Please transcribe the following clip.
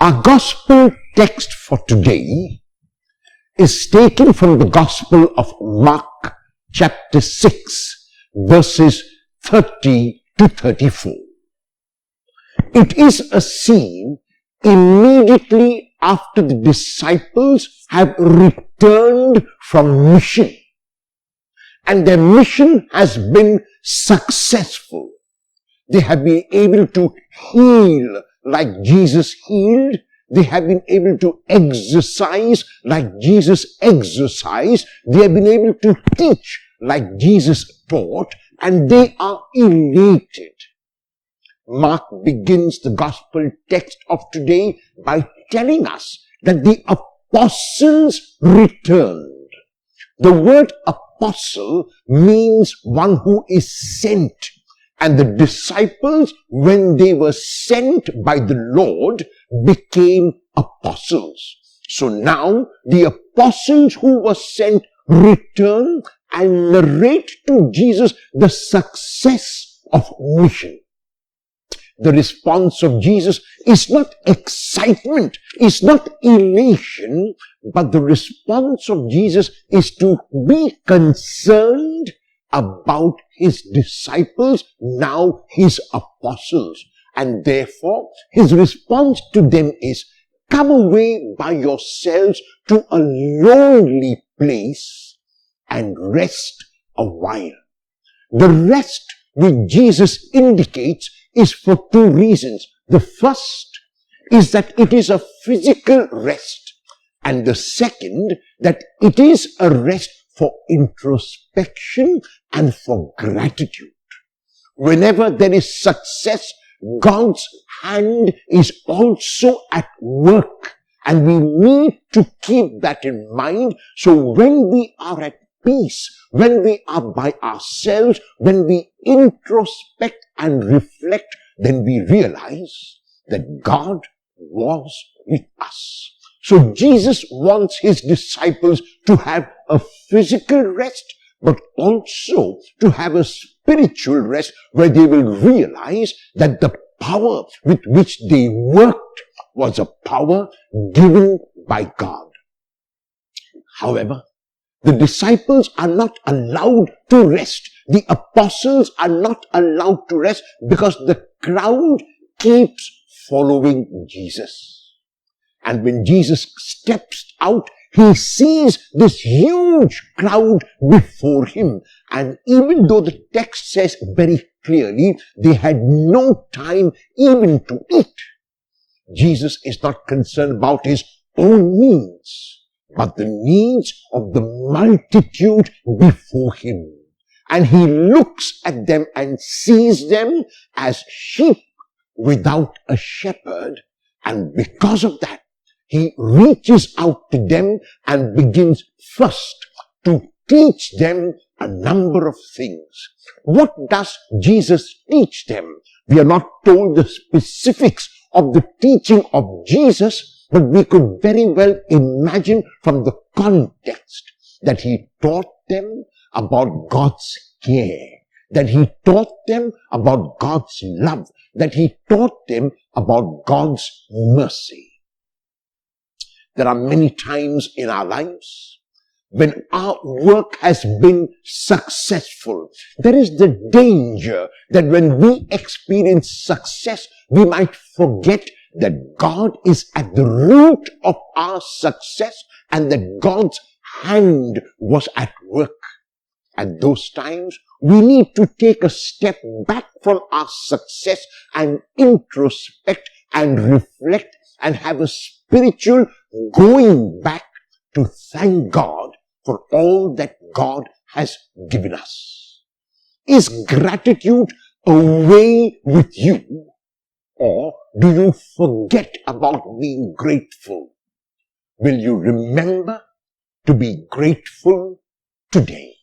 Our gospel text for today is taken from the Gospel of Mark chapter 6 verses 30 to 34. It is a scene immediately after the disciples have returned from mission, and their mission has been successful. They have been able to heal like Jesus healed. They have been able to exercise like Jesus exercised. They have been able to teach like Jesus taught, and they are elated. Mark begins the gospel text of today by telling us that the apostles returned. The word apostle means one who is sent. And the disciples, when they were sent by the Lord, became apostles. So now the apostles who were sent return and narrate to Jesus the success of mission. The response of Jesus is not excitement, is not elation, but the response of Jesus is to be concerned about his disciples, now his apostles. And therefore, his response to them is, come away by yourselves to a lonely place and rest a while. The rest which Jesus indicates is for two reasons. The first is that it is a physical rest, and the second that it is a rest for introspection and for gratitude. Whenever there is success, God's hand is also at work, and we need to keep that in mind. So when we are at peace, when we are by ourselves, when we introspect and reflect, then we realize that God was with us. So Jesus wants his disciples to have a physical rest, but also to have a spiritual rest where they will realize that the power with which they worked was a power given by God. However, the disciples are not allowed to rest. The apostles are not allowed to rest because the crowd keeps following Jesus. And when Jesus steps out, he sees this huge crowd before him. And even though the text says very clearly they had no time even to eat, Jesus is not concerned about his own needs, but the needs of the multitude before him. And he looks at them and sees them as sheep without a shepherd. And because of that, he reaches out to them and begins first to teach them a number of things. What does Jesus teach them? We are not told the specifics of the teaching of Jesus, but we could very well imagine from the context that he taught them about God's care, that he taught them about God's love, that he taught them about God's mercy. There are many times in our lives when our work has been successful. There is the danger that when we experience success, we might forget that God is at the root of our success and that God's hand was at work. At those times, we need to take a step back from our success and introspect and reflect and have a spiritual going back to thank God for all that God has given us. Is gratitude away with you, or do you forget about being grateful? Will you remember to be grateful today?